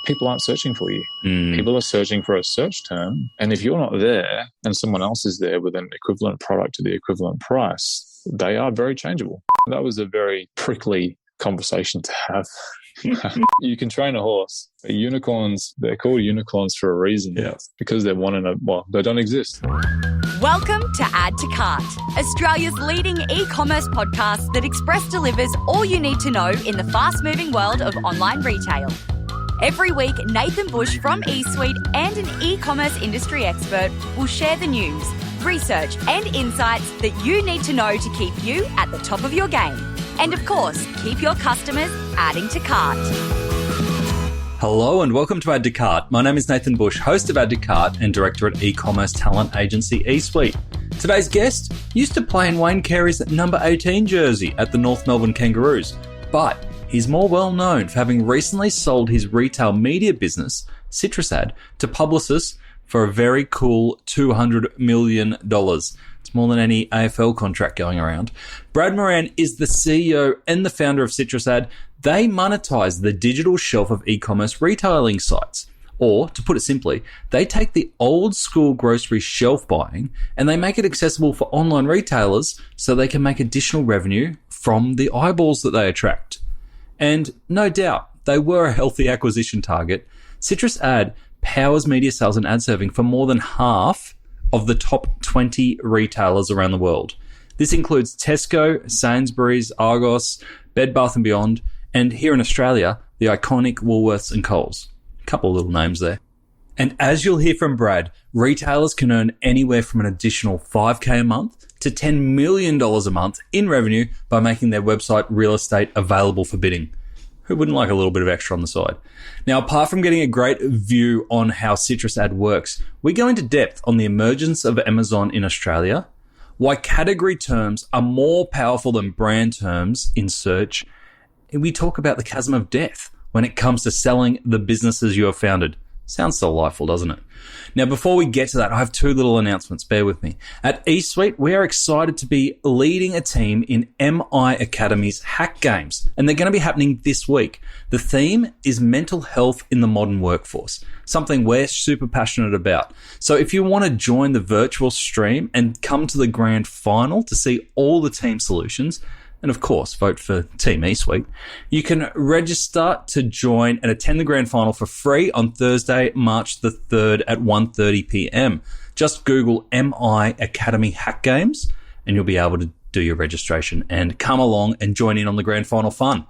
people aren't searching for you. Mm. People are searching for a search term. And if you're not there and someone else is there with an equivalent product to the equivalent price, they are very changeable. That was a very prickly conversation to have. You can train a horse. Unicorns, they're called unicorns for a reason. Yeah. Because they're they don't exist. Welcome to Add to Cart, Australia's leading e-commerce podcast that express delivers all you need to know in the fast-moving world of online retail. Every week, Nathan Bush from eSuite and an e-commerce industry expert will share the news, research and insights that you need to know to keep you at the top of your game. And of course, keep your customers adding to cart. Hello and welcome to Add to Cart. My name is Nathan Bush, host of Add to Cart and director at e-commerce talent agency eSuite. Today's guest used to play in Wayne Carey's number 18 jersey at the North Melbourne Kangaroos, but he's more well known for having recently sold his retail media business, CitrusAd, to Publicis for a very cool $200 million. It's more than any AFL contract going around. Brad Moran is the CEO and the founder of CitrusAd. They monetize the digital shelf of e-commerce retailing sites. Or, to put it simply, they take the old school grocery shelf buying and they make it accessible for online retailers so they can make additional revenue from the eyeballs that they attract. And no doubt, they were a healthy acquisition target. CitrusAd powers media sales and ad serving for more than half of the top 20 retailers around the world. This includes Tesco, Sainsbury's, Argos, Bed Bath & Beyond, and here in Australia, the iconic Woolworths and Coles. A couple of little names there. And as you'll hear from Brad, retailers can earn anywhere from an additional $5,000 a month to $10 million a month in revenue by making their website real estate available for bidding. Who wouldn't like a little bit of extra on the side? Now, apart from getting a great view on how CitrusAd works, we go into depth on the emergence of Amazon in Australia, why category terms are more powerful than brand terms in search, and we talk about the chasm of death when it comes to selling the businesses you have founded. Sounds delightful, doesn't it? Now, before we get to that, I have two little announcements. Bear with me. At eSuite, we are excited to be leading a team in MI Academy's Hack Games, and they're going to be happening this week. The theme is mental health in the modern workforce, something we're super passionate about. So if you want to join the virtual stream and come to the grand final to see all the team solutions, and of course, vote for Team eSuite, you can register to join and attend the grand final for free on Thursday, March the 3rd at 1:30 p.m. Just Google MI Academy Hack Games and you'll be able to do your registration and come along and join in on the grand final fun.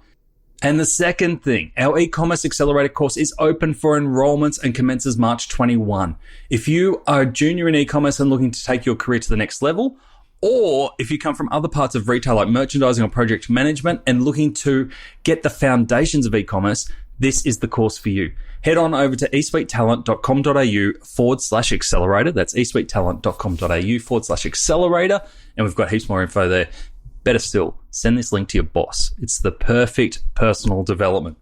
And the second thing, our e-commerce accelerator course is open for enrollments and commences March 21. If you are a junior in e-commerce and looking to take your career to the next level, or if you come from other parts of retail like merchandising or project management and looking to get the foundations of e-commerce, this is the course for you. Head on over to esuitetalent.com.au/accelerator. That's esuitetalent.com.au/accelerator. And we've got heaps more info there. Better still, send this link to your boss. It's the perfect personal development.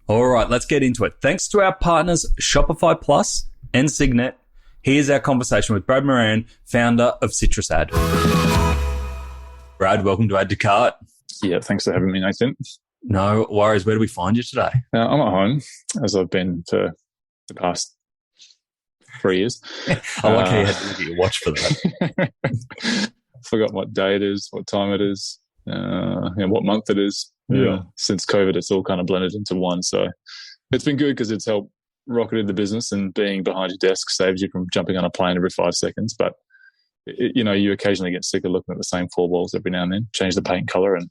All right, let's get into it. Thanks to our partners, Shopify Plus and Signet. Here's our conversation with Brad Moran, founder of CitrusAd. Brad, welcome to Add to Cart. Yeah, thanks for having me, Nathan. No worries. Where do we find you today? I'm at home, as I've been for the past 3 years. I like how you had to look at your watch for that. Forgot what day it is, what time it is, and what month it is. Yeah. Since COVID, it's all kind of blended into one. So it's been good because it's helped rocketed the business, and being behind your desk saves you from jumping on a plane every 5 seconds. But, you occasionally get sick of looking at the same four walls every now and then. Change the paint color and,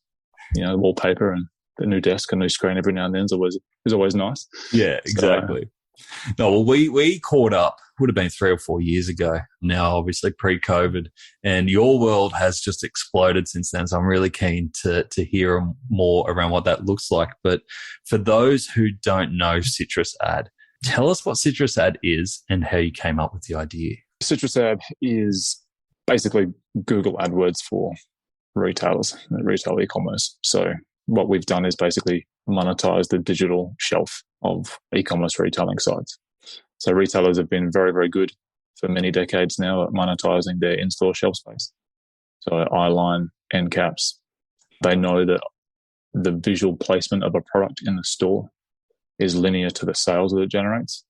the wallpaper and the new desk and new screen every now and then is always nice. Yeah, exactly. No, well, we caught up, would have been 3 or 4 years ago now, obviously pre-COVID, and your world has just exploded since then. So I'm really keen to hear more around what that looks like. But for those who don't know CitrusAd, tell us what CitrusAd is and how you came up with the idea. CitrusAd is basically Google AdWords for retailers, retail e-commerce. So what we've done is basically monetize the digital shelf of e-commerce retailing sites. So retailers have been very, very good for many decades now at monetizing their in-store shelf space. So eyeline, end caps, they know that the visual placement of a product in the store is linear to the sales that it generates.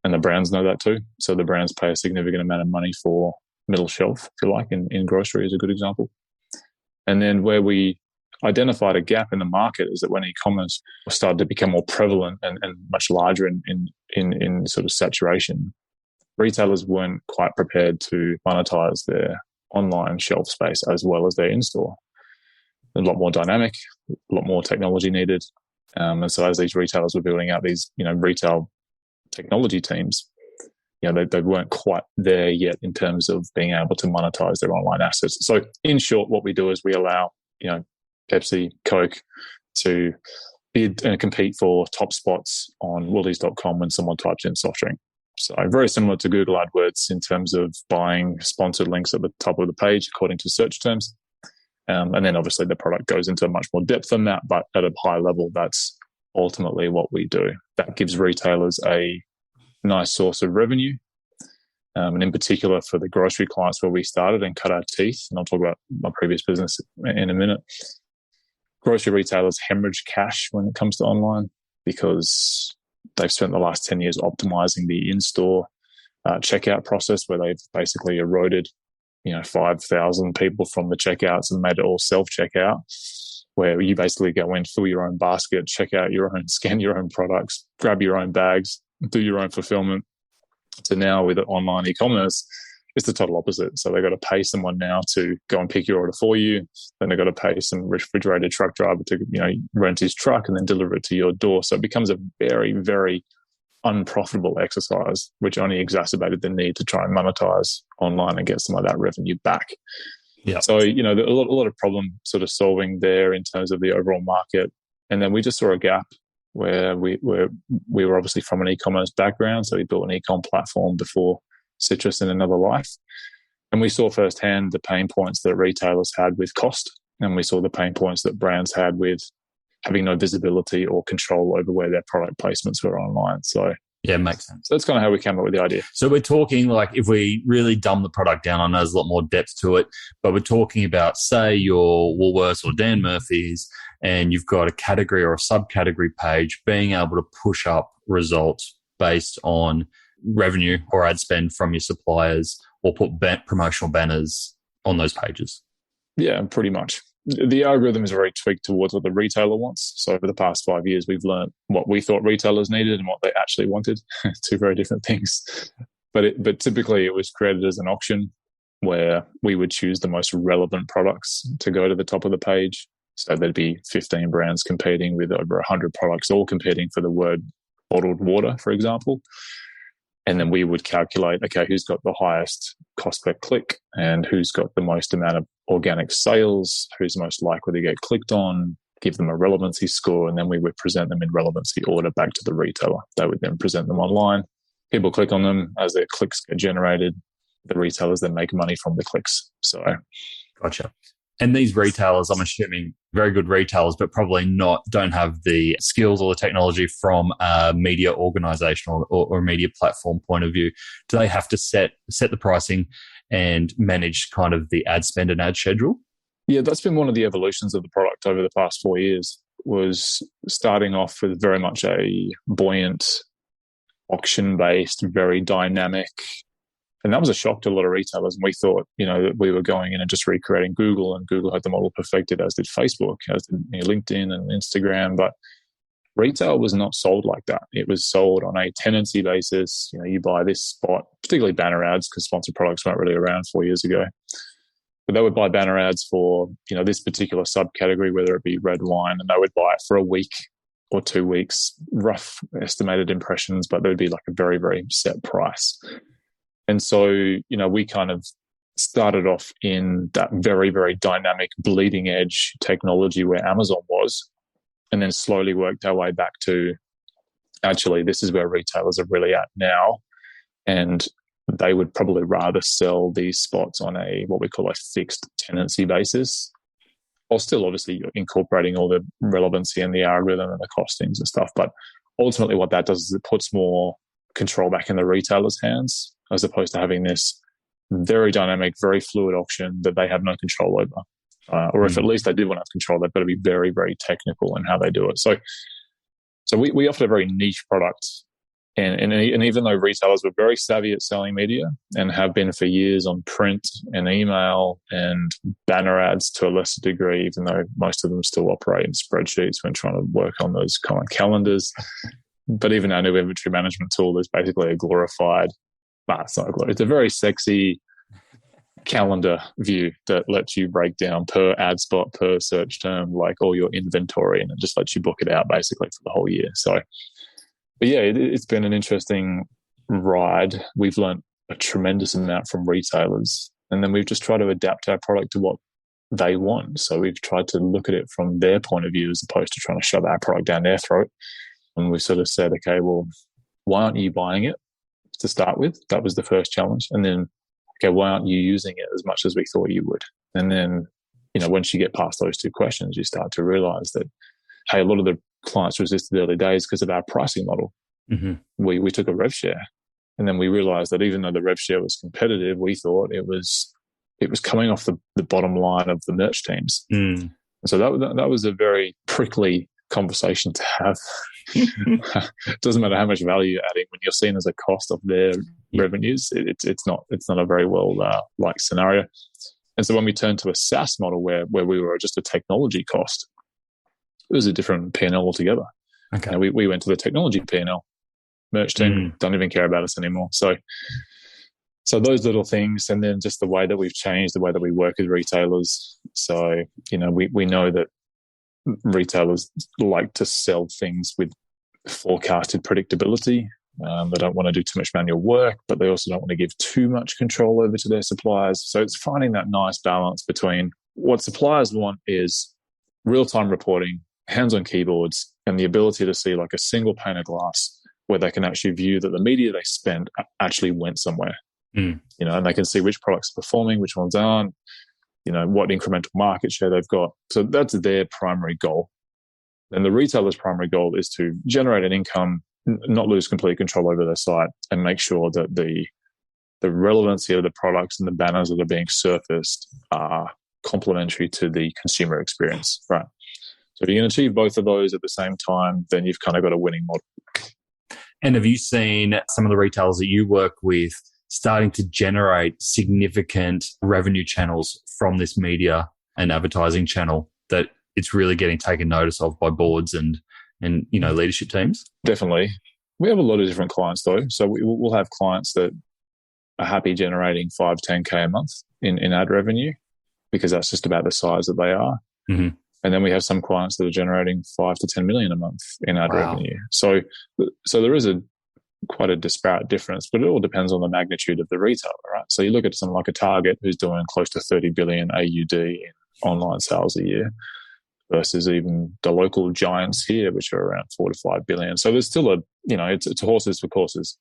And the brands know that too. So the brands pay a significant amount of money for middle shelf, if you like, in grocery is a good example. And then where we identified a gap in the market is that when e-commerce started to become more prevalent and much larger in sort of saturation, retailers weren't quite prepared to monetize their online shelf space as well as their in-store. A lot more dynamic, a lot more technology needed. And so as these retailers were building out these, retail technology teams, they weren't quite there yet in terms of being able to monetize their online assets. So in short, what we do is we allow, Pepsi, Coke to bid and compete for top spots on Woolies.com when someone types in soft drink. So very similar to Google AdWords in terms of buying sponsored links at the top of the page according to search terms. And then obviously the product goes into much more depth than that, but at a high level, that's ultimately what we do. That gives retailers a nice source of revenue. And in particular for the grocery clients where we started and cut our teeth, and I'll talk about my previous business in a minute, grocery retailers hemorrhage cash when it comes to online because they've spent the last 10 years optimizing the in-store checkout process where they've basically eroded 5,000 people from the checkouts and made it all self-checkout, where you basically go in, fill your own basket, check out your own, scan your own products, grab your own bags, do your own fulfillment. So now with online e-commerce, it's the total opposite. So they've got to pay someone now to go and pick your order for you. Then they've got to pay some refrigerated truck driver to rent his truck and then deliver it to your door. So it becomes a very, very unprofitable exercise, which only exacerbated the need to try and monetize online and get some of that revenue back. Yeah. So, a lot of problem sort of solving there in terms of the overall market. And then we just saw a gap where we were obviously from an e-commerce background. So we built an e-com platform before Citrus in another life. And we saw firsthand the pain points that retailers had with cost. And we saw the pain points that brands had with having no visibility or control over where their product placements were online. So yeah, it makes sense. So that's kind of how we came up with the idea. So we're talking like if we really dumb the product down, I know there's a lot more depth to it, but we're talking about, say, your Woolworths or Dan Murphy's, and you've got a category or a subcategory page, being able to push up results based on revenue or ad spend from your suppliers or put promotional banners on those pages. Yeah, pretty much. The algorithm is very tweaked towards what the retailer wants. So over the past 5 years, we've learned what we thought retailers needed and what they actually wanted. Two very different things. But typically it was created as an auction where we would choose the most relevant products to go to the top of the page. So there'd be 15 brands competing with over 100 products, all competing for the word bottled water, for example. And then we would calculate, okay, who's got the highest cost per click and who's got the most amount of organic sales, who's most likely to get clicked on, give them a relevancy score, and then we would present them in relevancy order back to the retailer. They would then present them online. People click on them. As their clicks get generated, the retailers then make money from the clicks. So, gotcha. And these retailers, I'm assuming, very good retailers, but probably don't have the skills or the technology from a media organization or media platform point of view. Do they have to set the pricing and manage kind of the ad spend and ad schedule? Yeah, that's been one of the evolutions of the product over the past 4 years, was starting off with very much a buoyant, auction-based, very dynamic. And that was a shock to a lot of retailers. And we thought, that we were going in and just recreating Google, and Google had the model perfected, as did Facebook, as did LinkedIn and Instagram. But retail was not sold like that. It was sold on a tenancy basis. You buy this spot, particularly banner ads, because sponsored products weren't really around 4 years ago. But they would buy banner ads for, this particular subcategory, whether it be red wine, and they would buy it for a week or 2 weeks, rough estimated impressions, but there would be like a very, very set price. And so, we kind of started off in that very, very dynamic bleeding edge technology where Amazon was, and then slowly worked our way back to, actually, this is where retailers are really at now. And they would probably rather sell these spots on what we call a fixed tenancy basis, while still obviously incorporating all the relevancy and the algorithm and the costings and stuff. But ultimately what that does is it puts more control back in the retailer's hands, as opposed to having this very dynamic, very fluid auction that they have no control over. Or if at least they do want to have control, they've got to be very, very technical in how they do it. So So we offered a very niche product. And even though retailers were very savvy at selling media and have been for years on print and email and banner ads to a lesser degree, even though most of them still operate in spreadsheets when trying to work on those kind of calendars. But even our new inventory management tool is basically a glorified, it's not a glorified, it's a very sexy calendar view that lets you break down per ad spot, per search term, like all your inventory, and it just lets you book it out basically for the whole year. So, but yeah, it's been an interesting ride. We've learned a tremendous amount from retailers, and then we've just tried to adapt our product to what they want. So we've tried to look at it from their point of view as opposed to trying to shove our product down their throat. And we sort of said, okay, well, why aren't you buying it to start with? That was the first challenge. And then, okay, why aren't you using it as much as we thought you would? And then, once you get past those two questions, you start to realize that, hey, a lot of the clients resisted early days because of our pricing model. Mm-hmm. We took a rev share, and then we realized that even though the rev share was competitive, we thought it was coming off the bottom line of the merch teams. Mm. So that was a very prickly conversation to have. It doesn't matter how much value you're adding when you're seen as a cost of their revenues. It's not a very well liked scenario. And so when we turned to a SaaS model where we were just a technology cost, it was a different P&L altogether. Okay. We went to the technology P&L. Merch team don't even care about us anymore. So those little things, and then just the way that we've changed, the way that we work with retailers. So, we know that retailers like to sell things with forecasted predictability. They don't want to do too much manual work, but they also don't want to give too much control over to their suppliers. So it's finding that nice balance between what suppliers want is real-time reporting, hands on keyboards, and the ability to see like a single pane of glass where they can actually view that the media they spent actually went somewhere. And they can see which products are performing, which ones aren't, what incremental market share they've got. So that's their primary goal. And the retailer's primary goal is to generate an income, not lose complete control over their site, and make sure that the relevancy of the products and the banners that are being surfaced are complementary to the consumer experience, right? So if you can achieve both of those at the same time, then you've kind of got a winning model. And have you seen some of the retailers that you work with starting to generate significant revenue channels from this media and advertising channel that it's really getting taken notice of by boards and leadership teams? Definitely. We have a lot of different clients though. So we'll have clients that are happy generating 5-10K a month in ad revenue because that's just about the size that they are. Mm-hmm. And then we have some clients that are generating 5 to 10 million a month in ad revenue. So there is quite a disparate difference, but it all depends on the magnitude of the retailer, right? So you look at someone like a Target who's doing close to 30 billion AUD in online sales a year versus even the local giants here, which are around 4 to 5 billion. So there's still it's horses for courses.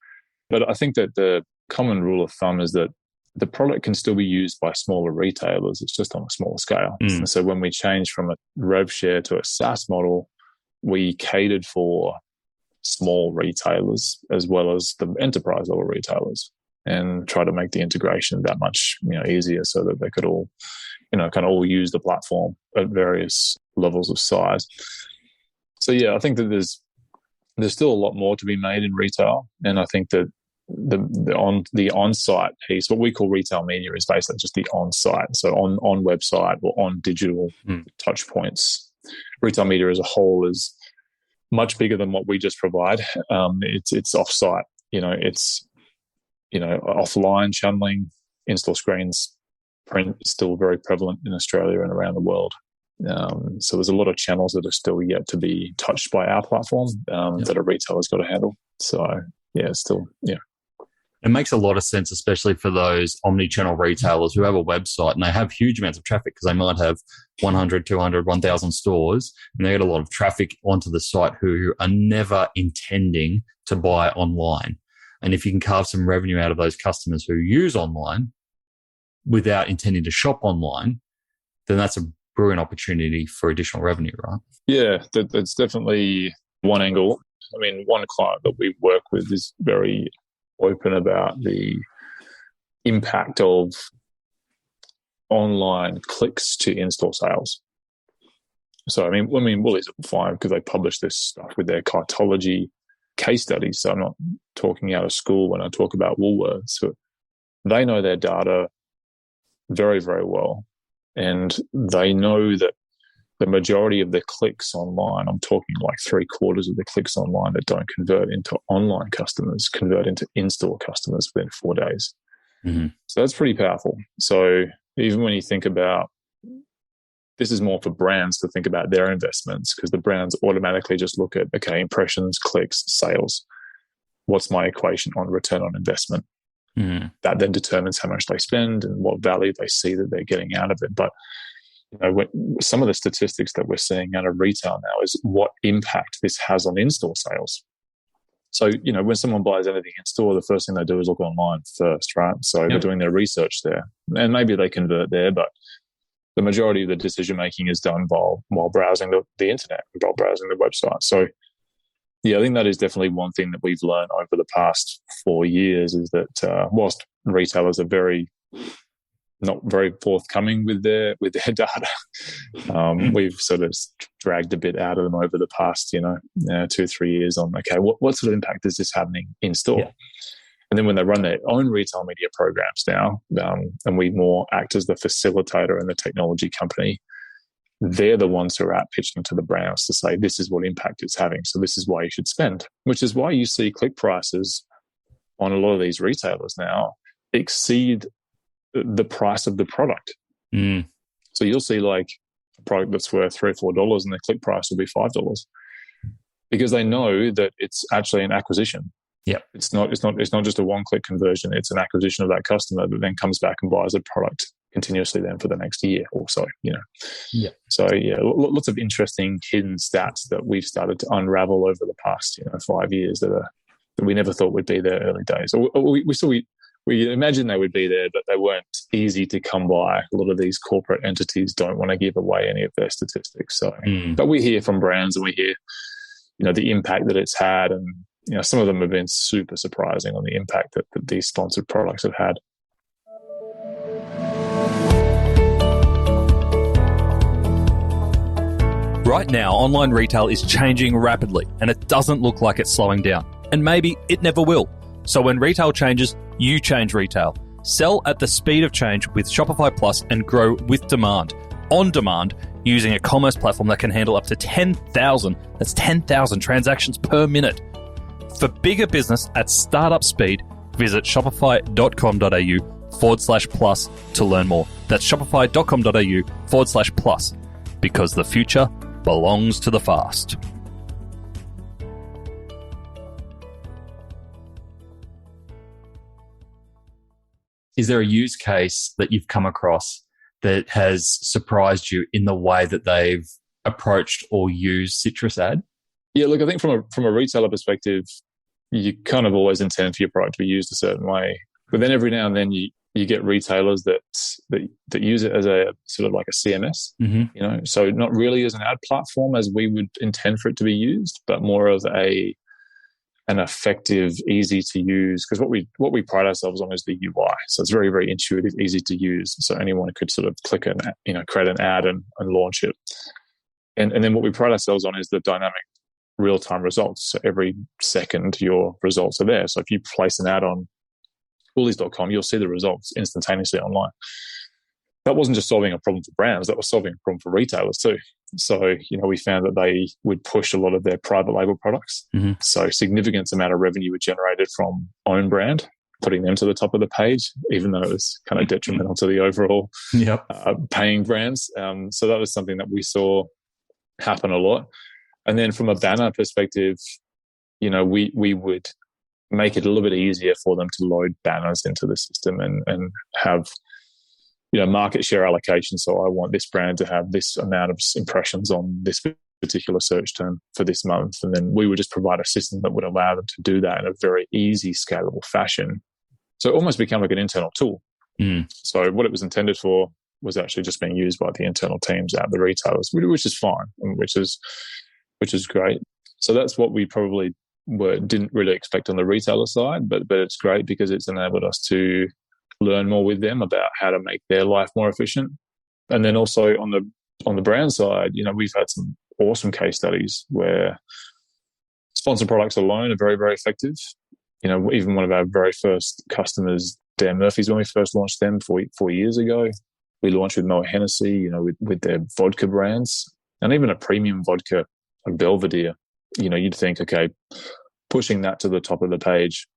But I think that the common rule of thumb is that the product can still be used by smaller retailers. It's just on a smaller scale. And so when we changed from a rev share to a SaaS model, we catered for small retailers as well as the enterprise level retailers and try to make the integration that much easier so that they could all kind of all use the platform at various levels of size. So yeah, I think that there's still a lot more to be made in retail, and I think that the on-site piece, what we call retail media, is basically just the on-site, so on website or on digital touch points. Retail media as a whole is much bigger than what we just provide. It's off-site, it's offline channeling, in-store screens, print is still very prevalent in Australia and around the world. So there's a lot of channels that are still yet to be touched by our platform that a retailer's got to handle. So yeah, it's still, yeah. It makes a lot of sense, especially for those omni-channel retailers who have a website and they have huge amounts of traffic because they might have 100, 200, 1,000 stores, and they get a lot of traffic onto the site who are never intending to buy online. And if you can carve some revenue out of those customers who use online without intending to shop online, then that's a brilliant opportunity for additional revenue, right? Yeah, that's definitely one angle. I mean, one client that we work with is very open about the impact of online clicks to in-store sales. So, I mean, Woolies are fine because they publish this stuff with their cartology case studies. So I'm not talking out of school when I talk about Woolworths. So they know their data very, very well. And they know that the majority of the clicks online, I'm talking like 3/4 of the clicks online that don't convert into online customers, convert into in-store customers within 4 days. Mm-hmm. So that's pretty powerful. So even when you think about, this is more for brands to think about their investments, because the brands automatically just look at, okay, impressions, clicks, sales. What's my equation on return on investment? Mm-hmm. That then determines how much they spend and what value they see that they're getting out of it. But some of the statistics that we're seeing out of retail now is what impact this has on in-store sales. So, when someone buys anything in store, the first thing they do is look online first, right? So they're doing their research there. And maybe they convert there, but the majority of the decision-making is done while browsing the internet, while browsing the website. So, I think that is definitely one thing that we've learned over the past 4 years is that whilst retailers are not very forthcoming with their data, we've sort of dragged a bit out of them over the past 2-3 years on, okay, what sort of impact is this having in store? Yeah. And then when they run their own retail media programs now, and we more act as the facilitator and the technology company, they're the ones who are out pitching to the brands to say, this is what impact it's having, so this is why you should spend, which is why you see click prices on a lot of these retailers now exceed the price of the product. Mm. So you'll see like a product that's worth $3 or $4 and the click price will be $5 because they know that it's actually an acquisition. Yeah, it's not just a one-click conversion. It's an acquisition of that customer that then comes back and buys a product continuously then for the next year or so. Yeah. So lots of interesting hidden stats that we've started to unravel over the past 5 years that we never thought would be there early days. We imagined they would be there, but they weren't easy to come by. A lot of these corporate entities don't want to give away any of their statistics. So, but we hear from brands and we hear, the impact that it's had, and some of them have been super surprising on the impact that these sponsored products have had. Right now, online retail is changing rapidly, and it doesn't look like it's slowing down. And maybe it never will. So when retail changes, you change retail. Sell at the speed of change with Shopify Plus and grow with demand, on demand, using a commerce platform that can handle up to 10,000 transactions per minute. For bigger business at startup speed, visit shopify.com.au/plus to learn more. That's shopify.com.au/plus, because the future belongs to the fast. Is there a use case that you've come across that has surprised you in the way that they've approached or used CitrusAd? Yeah, look, I think from a retailer perspective, you kind of always intend for your product to be used a certain way. But then every now and then you get retailers that use it as a sort of like a CMS, so not really as an ad platform as we would intend for it to be used, but more of an effective, easy to use. Because what we pride ourselves on is the UI. So it's very, very intuitive, easy to use. So anyone could sort of click and create an ad and launch it. And then what we pride ourselves on is the dynamic real-time results. So every second your results are there. So if you place an ad on Woolies.com, you'll see the results instantaneously online. That wasn't just solving a problem for brands, that was solving a problem for retailers too. So, we found that they would push a lot of their private label products. Mm-hmm. So significant amount of revenue were generated from own brand, putting them to the top of the page, even though it was kind of detrimental to the overall paying brands. So that was something that we saw happen a lot. And then from a banner perspective, we would make it a little bit easier for them to load banners into the system and have, market share allocation. So I want this brand to have this amount of impressions on this particular search term for this month. And then we would just provide a system that would allow them to do that in a very easy, scalable fashion. So it almost became like an internal tool. Mm. So what it was intended for was actually just being used by the internal teams at the retailers, which is fine, which is great. So that's what we probably didn't really expect on the retailer side, but it's great because it's enabled us to learn more with them about how to make their life more efficient. And then also on on the brand side, we've had some awesome case studies where sponsored products alone are very, very effective. Even one of our very first customers, Dan Murphy's, when we first launched them 4 years ago, we launched with Moet Hennessy, with their vodka brands, and even a premium vodka, like Belvedere. You'd think, okay, pushing that to the top of the page,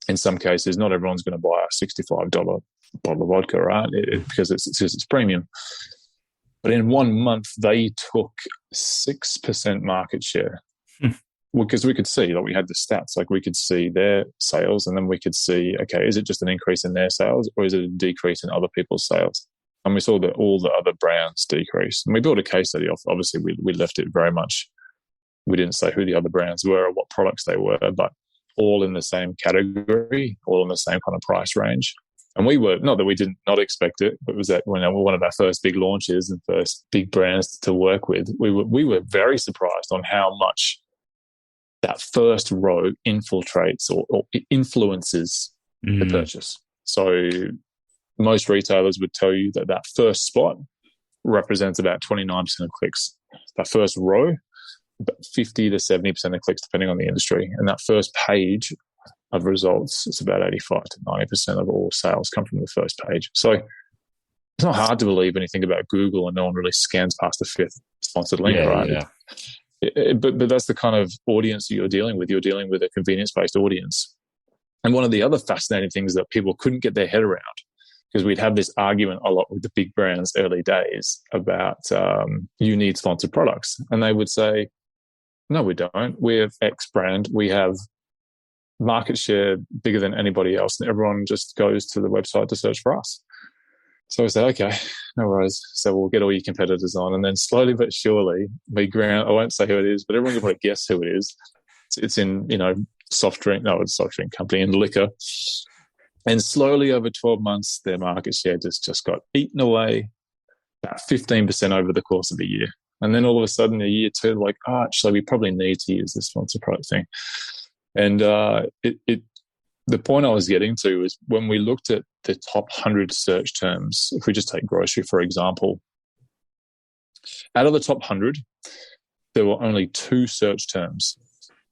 in some cases, not everyone's going to buy a $65 bottle of vodka, right? Because it's premium. But in 1 month, they took 6% market share. Because we could see, we had the stats, we could see their sales, and then we could see, okay, is it just an increase in their sales, or is it a decrease in other people's sales? And we saw that all the other brands decrease. And we built a case study off. Obviously, we left it very much. We didn't say who the other brands were or what products they were, but all in the same category, all in the same kind of price range. And we were, not that we did not expect it, but it was that when one of our first big launches and first big brands to work with, we were very surprised on how much that first row infiltrates or influences the purchase. So most retailers would tell you that first spot represents about 29% of clicks. That first row, about 50 to 70% of clicks, depending on the industry. And that first page of results, it's about 85 to 90% of all sales come from the first page. So it's not hard to believe when you think about Google and no one really scans past the fifth sponsored link, right? Yeah. But that's the kind of audience that you're dealing with. You're dealing with a convenience-based audience. And one of the other fascinating things that people couldn't get their head around, because we'd have this argument a lot with the big brands early days about you need sponsored products. And they would say, no, we don't. We're X brand. We have market share bigger than anybody else. And everyone just goes to the website to search for us. So we said, okay, no worries. So we'll get all your competitors on. And then slowly but surely, I won't say who it is, but everyone can probably guess who it is. It's in, it's a soft drink company in liquor. And slowly over 12 months, their market share just got eaten away, about 15% over the course of a year. And then all of a sudden, a year two, actually, we probably need to use this sponsored product thing. And the point I was getting to is when we looked at the top 100 search terms, if we just take grocery, for example, out of the top 100, there were only 2 search terms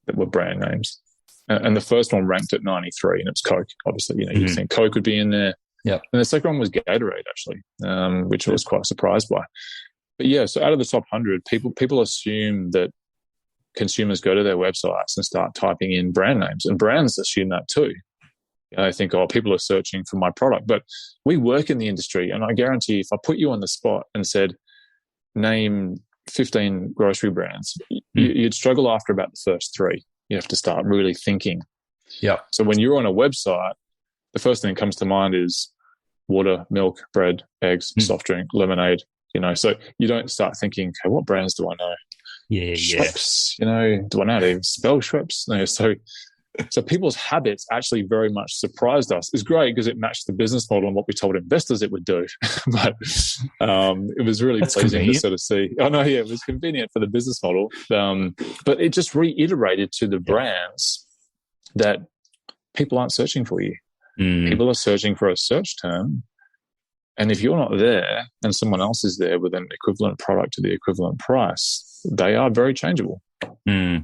that were brand names. And the first one ranked at 93, and it's Coke. Obviously, you think Coke would be in there. Yeah. And the second one was Gatorade, actually, which I was quite surprised by. But yeah, so out of the top 100, people assume that consumers go to their websites and start typing in brand names, and brands assume that too. They think, people are searching for my product. But we work in the industry, and I guarantee if I put you on the spot and said, name 15 grocery brands, you'd struggle after about the first 3. You have to start really thinking. Yeah. So when you're on a website, the first thing that comes to mind is water, milk, bread, eggs, soft drink, lemonade. So you don't start thinking, okay, what brands do I know? Yeah. Schweppes, do I know how to even spell Schweppes? No, so people's habits actually very much surprised us. It's great because it matched the business model and what we told investors it would do. But it was really pleasing to sort of see. Oh, no, yeah, it was convenient for the business model. But it just reiterated to the brands that people aren't searching for you. People are searching for a search term. And if you're not there and someone else is there with an equivalent product to the equivalent price, they are very changeable. I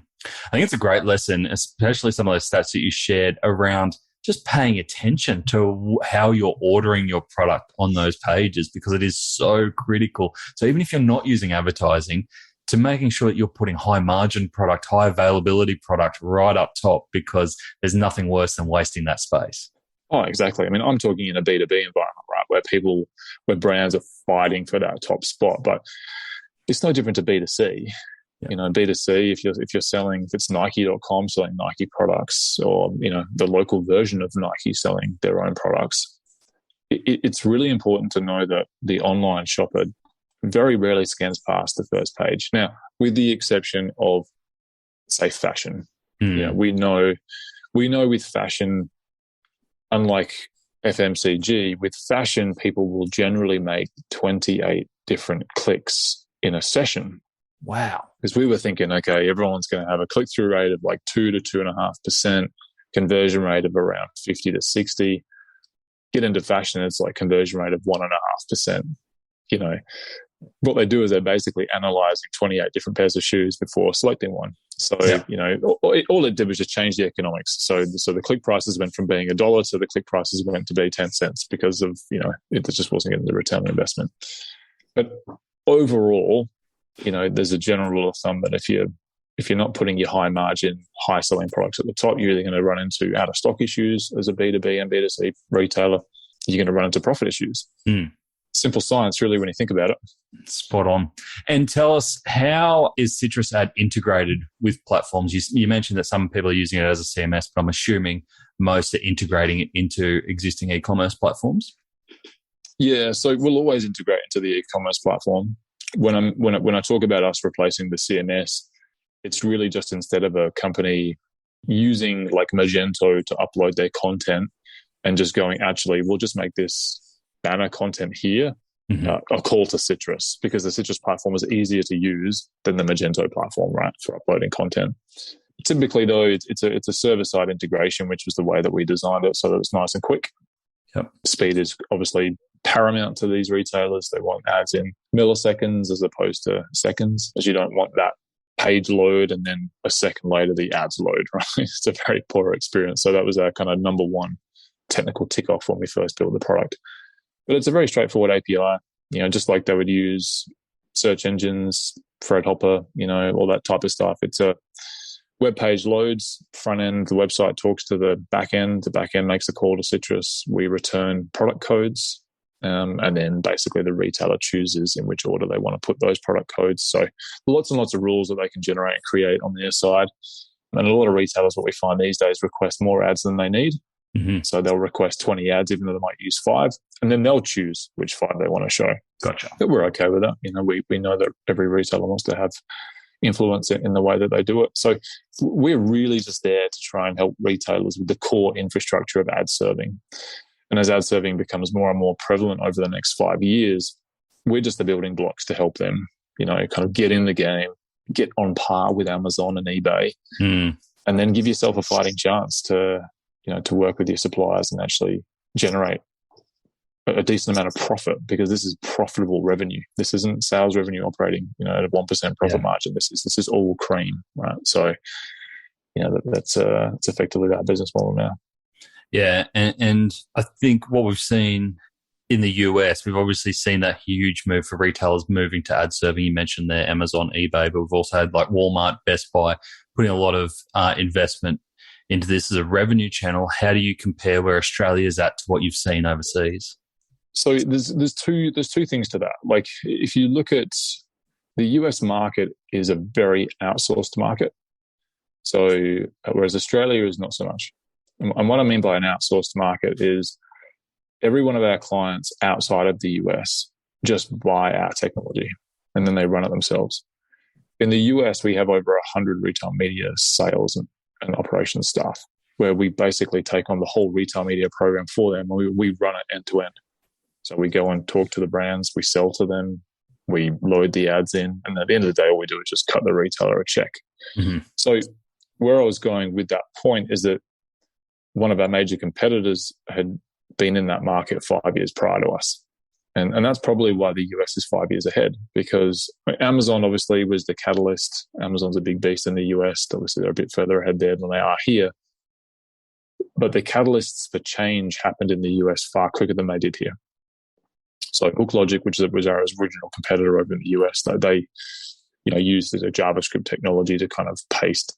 think it's a great lesson, especially some of those stats that you shared around just paying attention to how you're ordering your product on those pages, because it is so critical. So even if you're not using advertising, to making sure that you're putting high margin product, high availability product right up top, because there's nothing worse than wasting that space. Oh, exactly. I mean, I'm talking in a B2B environment, right, where brands are fighting for that top spot, but it's no different to B2C. B2C, if you're selling, if it's Nike.com selling Nike products, or, the local version of Nike selling their own products, it's really important to know that the online shopper very rarely scans past the first page. Now, with the exception of, say, fashion. We know with fashion, unlike FMCG, with fashion, people will generally make 28 different clicks in a session. Wow. Because we were thinking, okay, everyone's going to have a click-through rate of 2 to 2.5%, conversion rate of around 50 to 60. Get into fashion, it's conversion rate of 1.5%, what they do is they're basically analyzing 28 different pairs of shoes before selecting one. So, all it did was just change the economics. So the click prices went from being $1 to the click prices went to be 10 cents because of, it just wasn't getting the return on investment. But overall, there's a general rule of thumb that if you're not putting your high margin, high selling products at the top, you're either going to run into out of stock issues as a B2B and B2C retailer. You're going to run into profit issues. Simple science, really, when you think about it. Spot on. And tell us, how is CitrusAd integrated with platforms? You mentioned that some people are using it as a CMS, but I'm assuming most are integrating it into existing e-commerce platforms. Yeah, so we'll always integrate into the e-commerce platform. When I talk about us replacing the CMS, it's really just instead of a company using like Magento to upload their content and just going, actually, we'll just make this banner content here, a call to Citrus, because the Citrus platform is easier to use than the Magento platform, right, for uploading content. Typically, though, it's a server-side integration, which was the way that we designed it, so that it's nice and quick. Yep. Speed is obviously paramount to these retailers. They want ads in milliseconds as opposed to seconds, as you don't want that page load and then a second later the ads load, right? It's a very poor experience. So that was our kind of number one technical tick off when we first built the product. But it's a very straightforward API, just like they would use search engines, Fred Hopper, all that type of stuff. It's a web page loads, front end, the website talks to the back end makes a call to Citrus. We return product codes, and then basically the retailer chooses in which order they want to put those product codes. So lots and lots of rules that they can generate and create on their side. And a lot of retailers, what we find these days, request more ads than they need. So they'll request 20 ads, even though they might use 5, and then they'll choose which 5 they want to show. Gotcha. But we're okay with that. We know that every retailer wants to have influence in the way that they do it. So we're really just there to try and help retailers with the core infrastructure of ad serving. And as ad serving becomes more and more prevalent over the next 5 years, we're just the building blocks to help them, kind of get in the game, get on par with Amazon and eBay, and then give yourself a fighting chance to work with your suppliers and actually generate a decent amount of profit, because this is profitable revenue. This isn't sales revenue operating, at a 1% profit margin. This is all cream, right? So, that's it's effectively our business model now. Yeah, and I think what we've seen in the US, we've obviously seen that huge move for retailers moving to ad serving. You mentioned there Amazon, eBay, but we've also had like Walmart, Best Buy putting a lot of investment into this as a revenue channel. How do you compare where Australia is at to what you've seen overseas? So there's two things to that. Like if you look at the US market is a very outsourced market. So whereas Australia is not so much. And what I mean by an outsourced market is every one of our clients outside of the US just buy our technology and then they run it themselves. In the US, we have over 100 retail media sales and operations staff, where we basically take on the whole retail media program for them. We run it end to end. So we go and talk to the brands, we sell to them, we load the ads in, and at the end of the day, all we do is just cut the retailer a check. So where I was going with that point is that one of our major competitors had been in that market 5 years prior to us. And that's probably why the US is 5 years ahead, because Amazon obviously was the catalyst. Amazon's a big beast in the US. Obviously, they're a bit further ahead there than they are here. But the catalysts for change happened in the US far quicker than they did here. So HookLogic, which was our original competitor over in the US, they used a JavaScript technology to kind of paste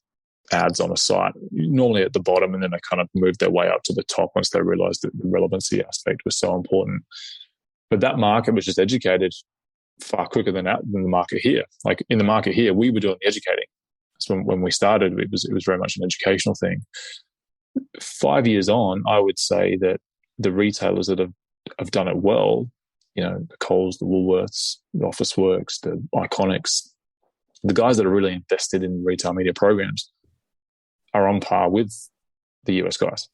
ads on a site, normally at the bottom, and then they kind of moved their way up to the top once they realized that the relevancy aspect was so important. But that market was just educated far quicker than the market here. Like in the market here, we were doing the educating. So when we started, it was very much an educational thing. 5 years on, I would say that the retailers that have done it well, the Coles, the Woolworths, the Officeworks, the Iconics, the guys that are really invested in retail media programs are on par with the US guys.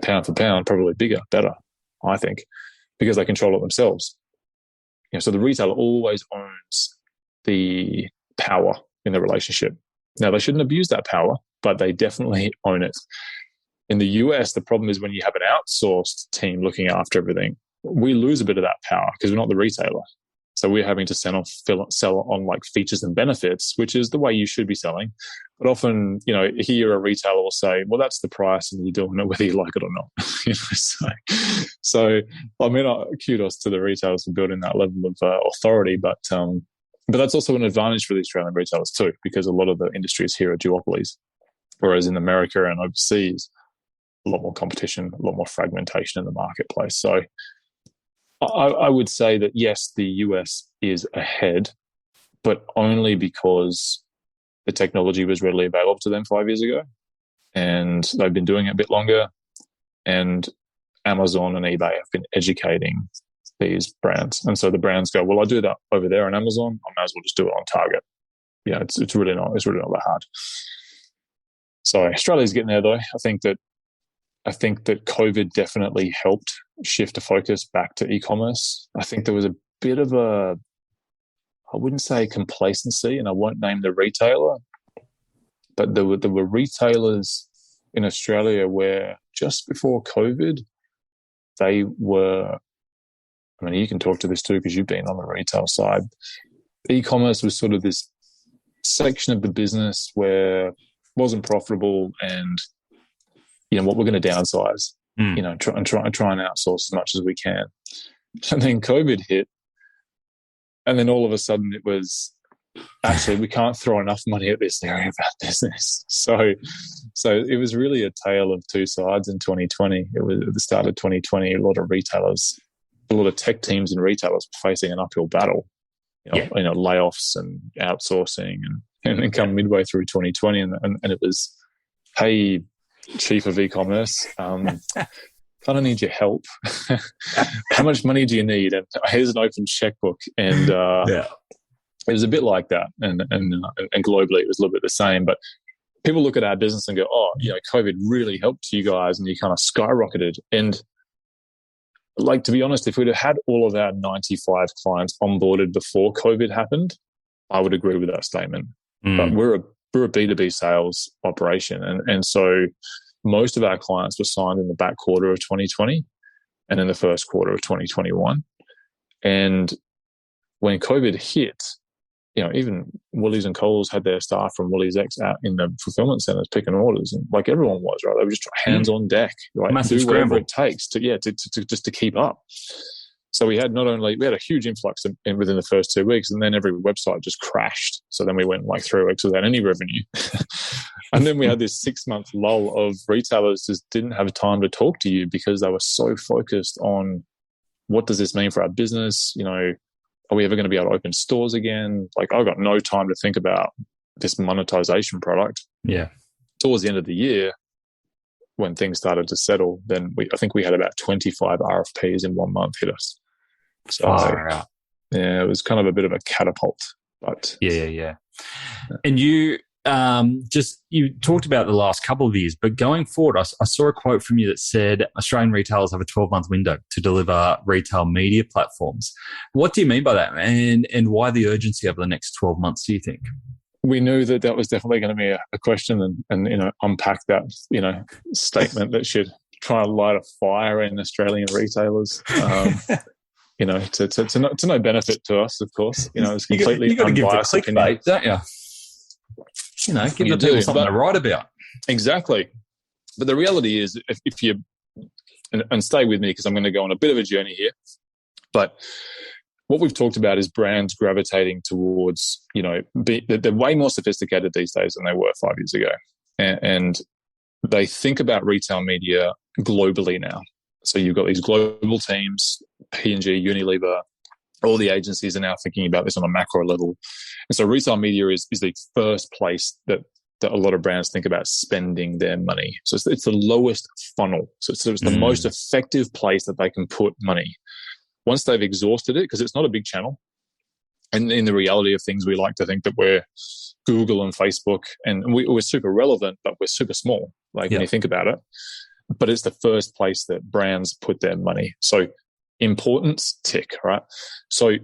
Pound for pound, probably bigger, better, I think, because they control it themselves. So the retailer always owns the power in the relationship. Now, they shouldn't abuse that power, but they definitely own it. In the US, the problem is when you have an outsourced team looking after everything, we lose a bit of that power because we're not the retailer. So we're having to sell on like features and benefits, which is the way you should be selling. But often, here a retailer will say, well, that's the price and you're doing it whether you like it or not. So I mean, kudos to the retailers for building that level of authority. But that's also an advantage for the Australian retailers too, because a lot of the industries here are duopolies. Whereas in America and overseas, a lot more competition, a lot more fragmentation in the marketplace. So I would say that, yes, the US is ahead, but only because the technology was readily available to them 5 years ago, and they've been doing it a bit longer, and Amazon and eBay have been educating these brands. And so the brands go, well, I do that over there on Amazon, I might as well just do it on Target. It's really not that hard. So Australia's getting there, though. I think that COVID definitely helped shift the focus back to e-commerce. I think there was a bit of I wouldn't say complacency, and I won't name the retailer, but there were retailers in Australia where just before COVID, they were, I mean, you can talk to this too because you've been on the retail side. E-commerce was sort of this section of the business where it wasn't profitable, and what we're going to downsize, try and outsource as much as we can. And then COVID hit, and then all of a sudden it was, actually, we can't throw enough money at this area of our business. So it was really a tale of two sides in 2020. It was at the start of 2020, a lot of retailers, a lot of tech teams and retailers were facing an uphill battle, layoffs and outsourcing, and then come midway through 2020, and it was, hey, chief of e-commerce, kind of need your help. How much money do you need? And here's an open checkbook. And it was a bit like that. And globally, it was a little bit the same. But people look at our business and go, oh, COVID really helped you guys, and you kind of skyrocketed. And like, to be honest, if we'd have had all of our 95 clients onboarded before COVID happened, I would agree with that statement. But we're a B2B sales operation. And so most of our clients were signed in the back quarter of 2020 and in the first quarter of 2021. And when COVID hit, even Woolies and Coles had their staff from Woolies X out in the fulfillment centers picking orders, and like everyone was, right? They were just hands on deck, right? Massive do scramble. whatever it takes to just to keep up. So we had a huge influx within the first 2 weeks, and then every website just crashed. So then we went like 3 weeks without any revenue. And then we had this 6-month lull of retailers just didn't have time to talk to you because they were so focused on, what does this mean for our business? Are we ever going to be able to open stores again? Like, I've got no time to think about this monetization product. Yeah. Towards the end of the year, when things started to settle, then I think we had about 25 RFPs in 1 month hit us. So yeah, it was kind of a bit of a catapult. But yeah. And you talked about the last couple of years, but going forward, I saw a quote from you that said Australian retailers have a 12-month window to deliver retail media platforms. What do you mean by that, and why the urgency over the next 12 months, do you think? We knew that was definitely going to be a question, and unpack that statement that should try and light a fire in Australian retailers. To no benefit to us, of course. It's completely unbiased opinion, don't you? Give the people something to write about. Exactly. But the reality is, if you and stay with me because I'm going to go on a bit of a journey here, but what we've talked about is brands gravitating towards, they're way more sophisticated these days than they were 5 years ago. And they think about retail media globally now. So you've got these global teams, P&G, Unilever, all the agencies are now thinking about this on a macro level. And so retail media is the first place that a lot of brands think about spending their money. So it's the lowest funnel. So it's the most effective place that they can put money. Once they've exhausted it, because it's not a big channel, and in the reality of things, we like to think that we're Google and Facebook, and we're super relevant, but we're super small, when you think about it. But it's the first place that brands put their money. So importance, tick, right? So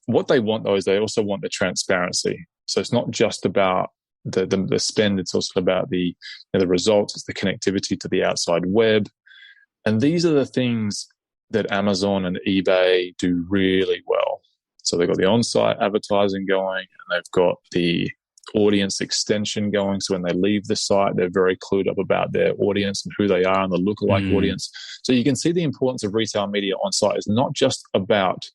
what they want, though, is they also want the transparency. So it's not just about the spend, it's also about the results, it's the connectivity to the outside web. And these are the things that Amazon and eBay do really well. So they've got the on-site advertising going, and they've got the audience extension going. So when they leave the site, they're very clued up about their audience and who they are and the lookalike audience. So you can see the importance of retail media on site is not just about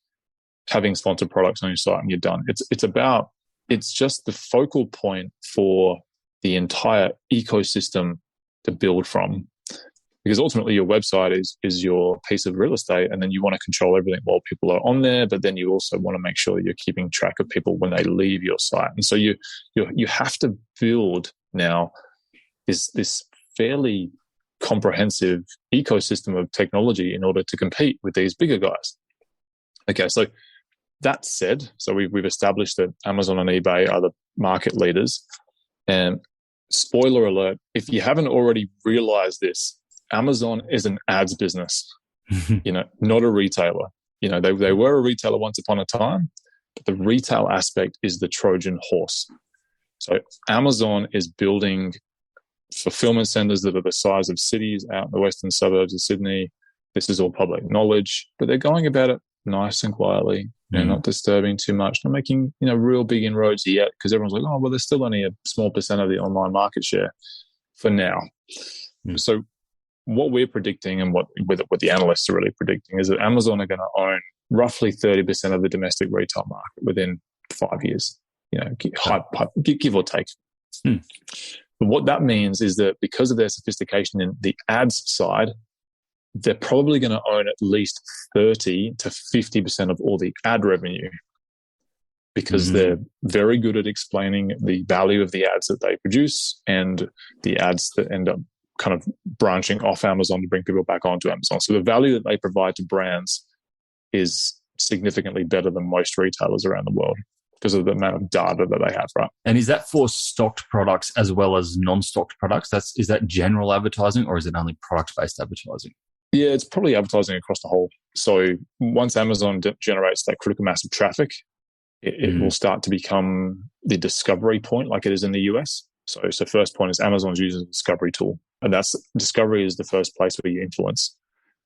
having sponsored products on your site and you're done. It's just the focal point for the entire ecosystem to build from. Because ultimately your website is your piece of real estate, and then you want to control everything while people are on there, but then you also want to make sure that you're keeping track of people when they leave your site. And so you have to build now this fairly comprehensive ecosystem of technology in order to compete with these bigger guys. Okay, so that said, so we've established that Amazon and eBay are the market leaders. And spoiler alert, if you haven't already realized this, Amazon is an ads business, not a retailer. They were a retailer once upon a time, but the retail aspect is the Trojan horse. So Amazon is building fulfillment centers that are the size of cities out in the western suburbs of Sydney. This is all public knowledge, but they're going about it nice and quietly. They're not disturbing too much, not making real big inroads yet, because everyone's like, oh, well, there's still only a small percent of the online market share for now. So what we're predicting and what the analysts are really predicting is that Amazon are going to own roughly 30% of the domestic retail market within 5 years, give or take. But what that means is that because of their sophistication in the ads side, they're probably going to own at least 30 to 50% of all the ad revenue, because they're very good at explaining the value of the ads that they produce and the ads that end up kind of branching off Amazon to bring people back onto Amazon. So the value that they provide to brands is significantly better than most retailers around the world because of the amount of data that they have, right? And is that for stocked products as well as non-stocked products? Is that general advertising, or is it only product-based advertising? Yeah, it's probably advertising across the whole. So once Amazon generates that critical mass of traffic, it will start to become the discovery point like it is in the US. So first point is Amazon's using a discovery tool. And discovery is the first place where you influence.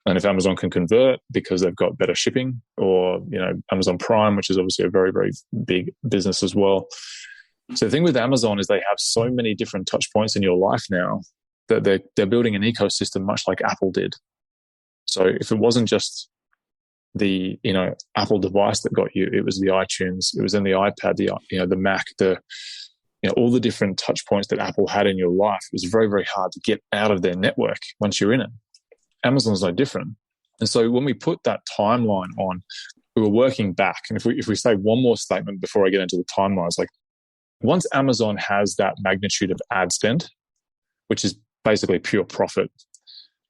And if Amazon can convert because they've got better shipping, or, Amazon Prime, which is obviously a very, very big business as well. So the thing with Amazon is they have so many different touch points in your life now that they're building an ecosystem much like Apple did. So if it wasn't just the, Apple device that got you, it was the iTunes, it was then the iPad, the Mac, all the different touch points that Apple had in your life. It was very, very hard to get out of their network once you're in it. Amazon's no different. And so when we put that timeline on, we were working back. And if we say one more statement before I get into the timelines, like once Amazon has that magnitude of ad spend, which is basically pure profit,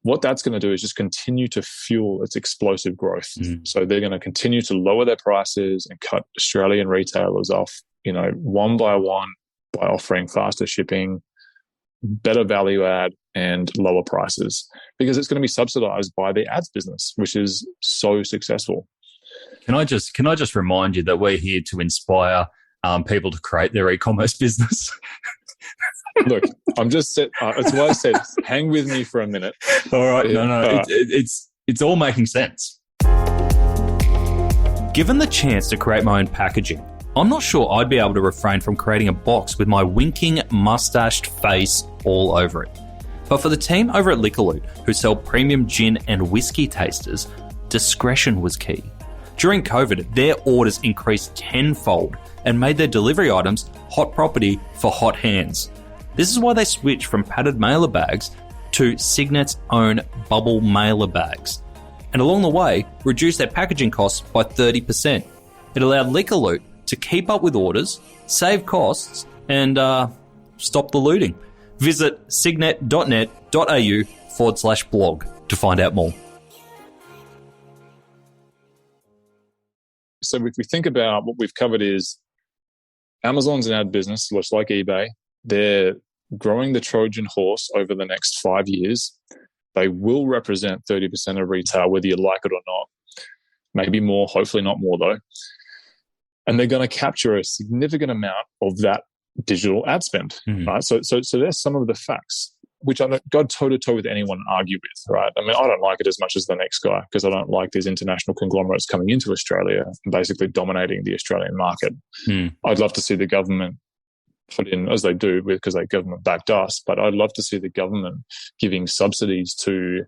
what that's going to do is just continue to fuel its explosive growth. So they're going to continue to lower their prices and cut Australian retailers off, one by one, by offering faster shipping, better value add, and lower prices, because it's going to be subsidized by the ads business, which is so successful. Can I just remind you that we're here to inspire people to create their e-commerce business? Look, I'm just it's why I said hang with me for a minute. All right, it's all making sense. Given the chance to create my own packaging, I'm not sure I'd be able to refrain from creating a box with my winking mustached face all over it. But for the team over at Liquorloot, who sell premium gin and whiskey tasters, discretion was key. During COVID, their orders increased tenfold and made their delivery items hot property for hot hands. This is why they switched from padded mailer bags to Signet's own bubble mailer bags, and along the way, reduced their packaging costs by 30%. It allowed Liquorloot to keep up with orders, save costs, and stop the looting. Visit signet.net.au/blog to find out more. So if we think about what we've covered is Amazon's an ad business, just like eBay. They're growing the Trojan horse over the next 5 years. They will represent 30% of retail, whether you like it or not. Maybe more, hopefully not more though. And they're going to capture a significant amount of that digital ad spend, right? So there's some of the facts. which I don't go toe to toe with anyone and argue with, right? I mean, I don't like it as much as the next guy because I don't like these international conglomerates coming into Australia and basically dominating the Australian market. I'd love to see the government put in, as they do, because they government backed us, but I'd love to see the government giving subsidies to,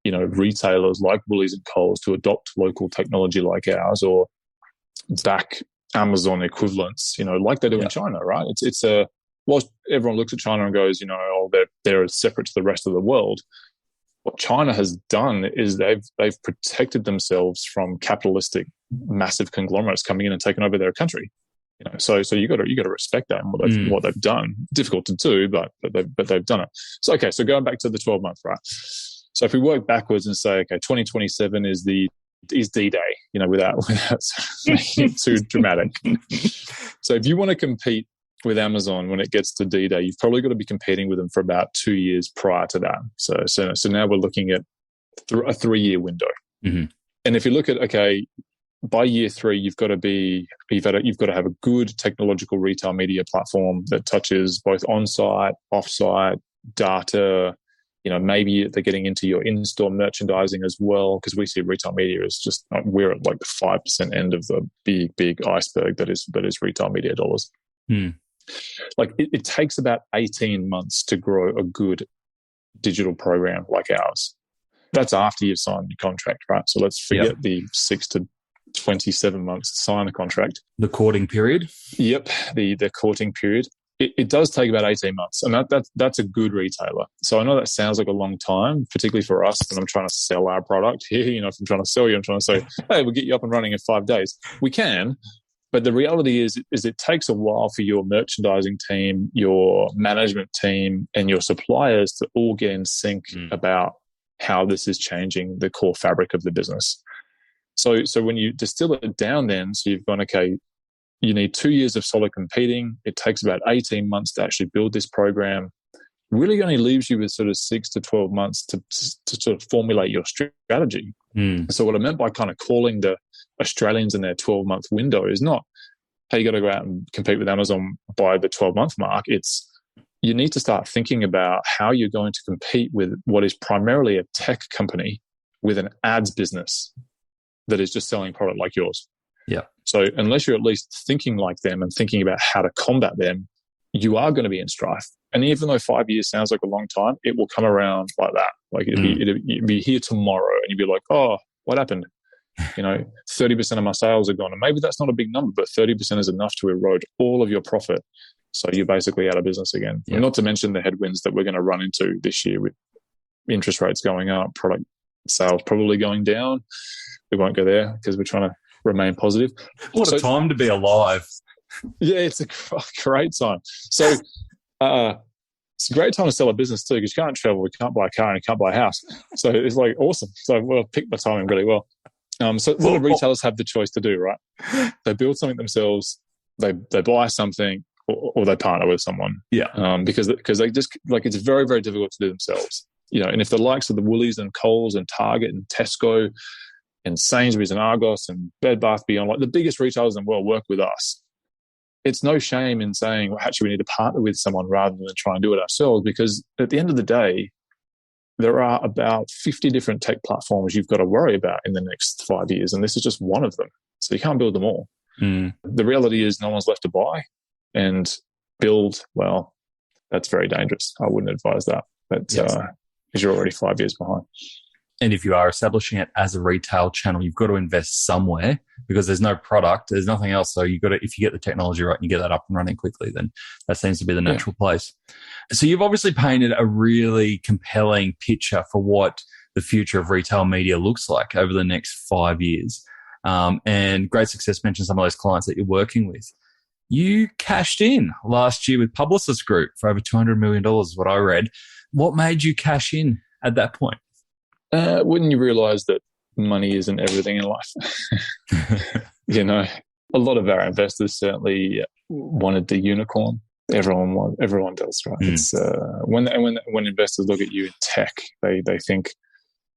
retailers like Woolies and Coles to adopt local technology like ours, or back Amazon equivalents, like they do in China, right? It's a, whilst everyone looks at China and goes, they're separate to the rest of the world. What China has done is they've protected themselves from capitalistic massive conglomerates coming in and taking over their country. So you got to respect that and what they've done. Difficult to do, but they've done it. So so going back to the 12 months, right? So if we work backwards and say, 2027 is D-Day, without making it too dramatic. So if you want to compete with Amazon when it gets to D-Day, you've probably got to be competing with them for about 2 years prior to that. So now we're looking at a 3-year window. And if you look at, by year 3, you've got to have a good technological retail media platform that touches both on-site, off-site, data. Maybe they're getting into your in-store merchandising as well, because we see retail media as just, we're at like the 5% end of the big iceberg that is retail media dollars. Like it takes about 18 months to grow a good digital program like ours. That's after you've signed your contract, right? So let's forget the 6 to 27 months to sign a contract. The courting period? Yep, the courting period. It does take about 18 months, and that's a good retailer. So I know that sounds like a long time, particularly for us when I'm trying to sell our product here. If I'm trying to sell you, I'm trying to say, hey, we'll get you up and running in 5 days. We can, but the reality is it takes a while for your merchandising team, your management team, and your suppliers to all get in sync about how this is changing the core fabric of the business. So when you distill it down then, so you've gone, you need 2 years of solid competing. It takes about 18 months to actually build this program. Really only leaves you with sort of 6 to 12 months to sort of formulate your strategy. So what I meant by kind of calling the Australians in their 12-month window is not, hey, you got to go out and compete with Amazon by the 12-month mark. It's, you need to start thinking about how you're going to compete with what is primarily a tech company with an ads business that is just selling product like yours. Yeah. So unless you're at least thinking like them and thinking about how to combat them, you are going to be in strife. And even though 5 years sounds like a long time, it will come around like that. Like it'd be here tomorrow, and you'd be like, oh, what happened? 30% of my sales are gone. And maybe that's not a big number, but 30% is enough to erode all of your profit. So you're basically out of business again. Yeah. Not to mention the headwinds that we're going to run into this year with interest rates going up, product sales probably going down. We won't go there because we're trying to remain positive. What a time to be alive. Yeah, it's a great time. So it's a great time to sell a business too, because you can't travel, you can't buy a car, and you can't buy a house. So it's like awesome. So I've picked my timing really well. So what do retailers have the choice to do, right? They build something themselves, they buy something, or they partner with someone. Yeah. Because they just, like, it's very, very difficult to do themselves. And if the likes of the Woolies and Coles and Target and Tesco and Sainsbury's and Argos and Bed Bath Beyond, like the biggest retailers in the world, work with us, it's no shame in saying, well, actually, we need to partner with someone rather than try and do it ourselves, because at the end of the day, there are about 50 different tech platforms you've got to worry about in the next 5 years, and this is just one of them. So you can't build them all. The reality is no one's left to buy, and build, well, that's very dangerous. I wouldn't advise that. But yes. Because you're already 5 years behind. And if you are establishing it as a retail channel, you've got to invest somewhere, because there's no product, there's nothing else. So you've got to, if you get the technology right and you get that up and running quickly, then that seems to be the natural place. So you've obviously painted a really compelling picture for what the future of retail media looks like over the next 5 years. And Great Success mentioned some of those clients that you're working with. You cashed in last year with Publicis Group for over $200 million is what I read. What made you cash in at that point? Wouldn't you realize that money isn't everything in life? A lot of our investors certainly wanted the unicorn. Everyone does, right? It's when investors look at you in tech, they think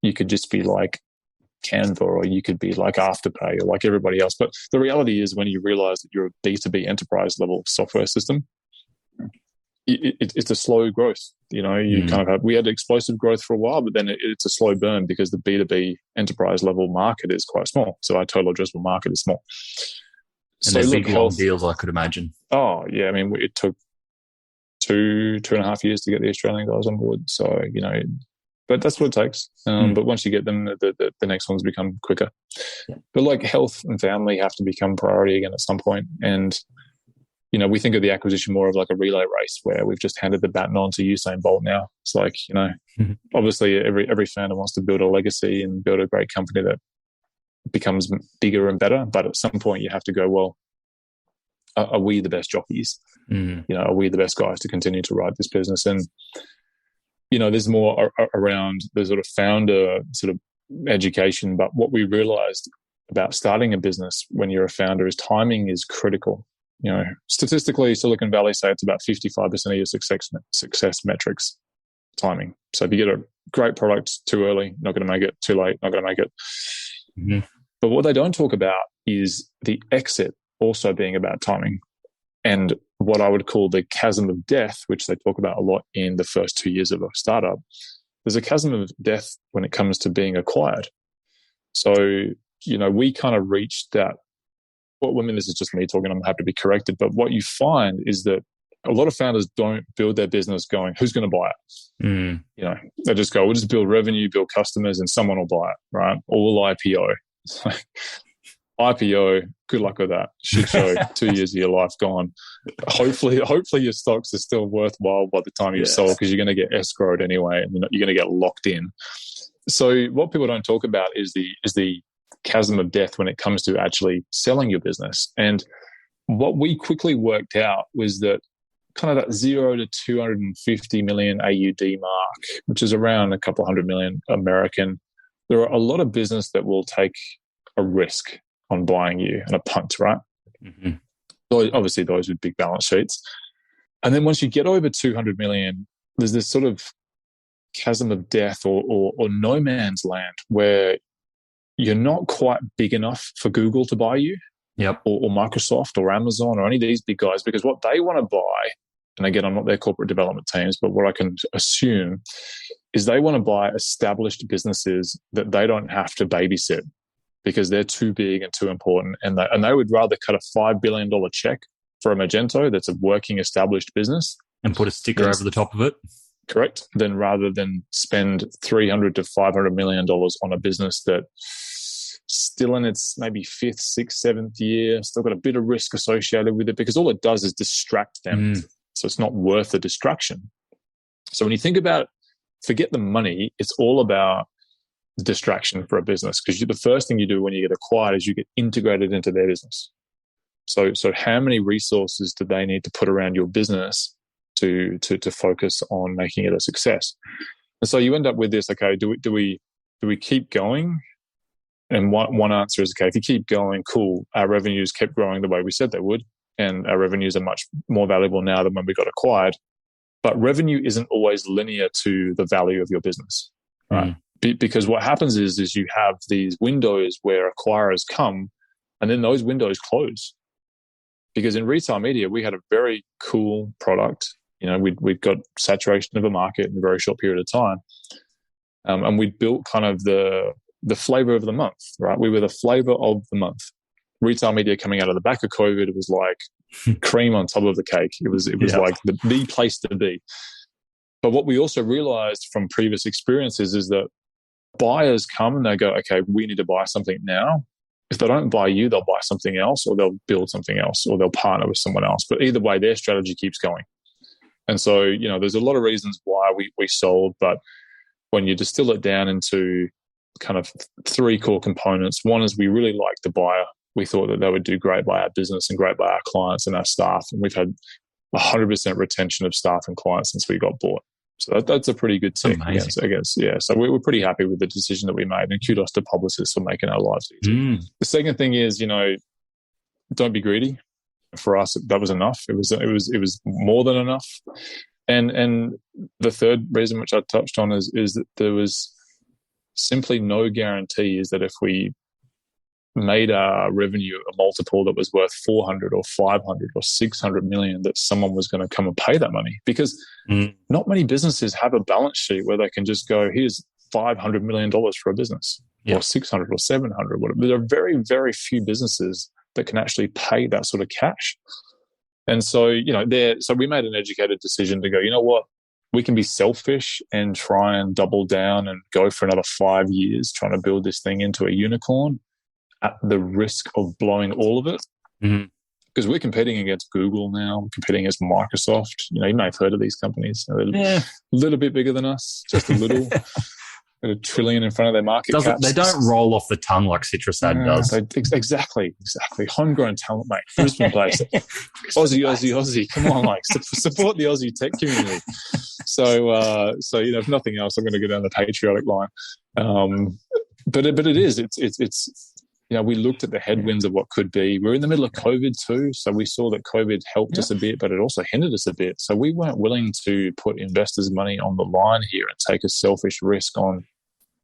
you could just be like Canva, or you could be like Afterpay, or like everybody else. But the reality is, when you realize that you're a B2B enterprise level software system, it's a slow growth. You kind of have, we had explosive growth for a while, but then it's a slow burn because the B2B enterprise level market is quite small. So our total addressable market is small. And so they're look, big, long deals, I could imagine. Oh, yeah. I mean, it took 2.5 years to get the Australian guys on board. So, but that's what it takes. But once you get them, the next ones become quicker. Yeah. But like health and family have to become priority again at some point. And, we think of the acquisition more of like a relay race where we've just handed the baton on to Usain Bolt now. It's like, obviously every founder wants to build a legacy and build a great company that becomes bigger and better. But at some point you have to go, well, are we the best jockeys? Are we the best guys to continue to ride this business? And, there's more around the sort of founder sort of education. But what we realized about starting a business when you're a founder is timing is critical. Statistically, Silicon Valley say it's about 55% of your success metrics, timing. So if you get a great product too early, not going to make it, too late, not going to make it. But what they don't talk about is the exit also being about timing. And what I would call the chasm of death, which they talk about a lot in the first 2 years of a startup. There's a chasm of death when it comes to being acquired. So, we kind of reached that. Well, I mean, this is just me talking, I'm happy to be corrected. But what you find is that a lot of founders don't build their business going, who's going to buy it? They just go, we'll just build revenue, build customers, and someone will buy it, right? Or we'll IPO. IPO, good luck with that. Shit show, 2 years of your life gone. Hopefully your stocks are still worthwhile by the time you've sold, because you're going to get escrowed anyway, and you're going to get locked in. So what people don't talk about is the chasm of death when it comes to actually selling your business. And what we quickly worked out was that kind of that 0 to 250 million AUD mark, which is around a couple hundred million American, there are a lot of business that will take a risk on buying you and a punt, right? So obviously those with big balance sheets. And then once you get over 200 million, there's this sort of chasm of death or no man's land where you're not quite big enough for Google to buy you, or Microsoft or Amazon or any of these big guys, because what they want to buy, and again, I'm not their corporate development teams, but what I can assume is they want to buy established businesses that they don't have to babysit because they're too big and too important. And they would rather cut a $5 billion check for a Magento that's a working established business. And put a sticker over the top of it. Correct. Then rather than spend $300 to $500 million on a business that still in its maybe 5th, 6th, 7th year, still got a bit of risk associated with it, because all it does is distract them. So it's not worth the distraction. So when you think about, forget the money, it's all about the distraction for a business, because the first thing you do when you get acquired is you get integrated into their business. So how many resources do they need to put around your business to focus on making it a success? And so you end up with this, okay, do we keep going? And one answer is, okay, if you keep going, cool, our revenues kept growing the way we said they would, and our revenues are much more valuable now than when we got acquired. But revenue isn't always linear to the value of your business, right? Because what happens is you have these windows where acquirers come, and then those windows close. Because in retail media, we had a very cool product. We'd got saturation of a market in a very short period of time. And we built kind of the flavor of the month, right? We were the flavor of the month. Retail media coming out of the back of COVID, it was like cream on top of the cake. It was like the place to be. But what we also realized from previous experiences is that buyers come and they go, okay, we need to buy something now. If they don't buy you, they'll buy something else, or they'll build something else, or they'll partner with someone else. But either way, their strategy keeps going. And so, there's a lot of reasons why we sold, but when you distill it down into kind of 3 core components, one is we really liked the buyer. We thought that they would do great by our business and great by our clients and our staff. And we've had 100% retention of staff and clients since we got bought. So that's a pretty good tick, I guess. Yeah. So we're pretty happy with the decision that we made, and kudos to publicists for making our lives easier. The second thing is, don't be greedy. For us, that was enough. It was more than enough. And the third reason, which I touched on, is that there was simply no guarantees that if we made our revenue a multiple that was worth 400 or 500 or 600 million, that someone was going to come and pay that money. Because not many businesses have a balance sheet where they can just go, here's $500 million for a business, or 600 or 700, whatever. There are very, very few businesses that can actually pay that sort of cash. And so, so we made an educated decision to go, you know what, we can be selfish and try and double down and go for another 5 years trying to build this thing into a unicorn at the risk of blowing all of it. Because we're competing against Google now, we're competing against Microsoft. You may have heard of these companies. They're a little bit bigger than us, just a little. $1 trillion in front of their market caps. They don't roll off the tongue like CitrusAd does. Exactly. Homegrown talent, mate. Brisbane based. Aussie. Come on, like support the Aussie tech community. So if nothing else, I'm going to go down the patriotic line. But it is. It's we looked at the headwinds of what could be. We're in the middle of COVID too, so we saw that COVID helped us a bit, but it also hindered us a bit. So we weren't willing to put investors' money on the line here and take a selfish risk on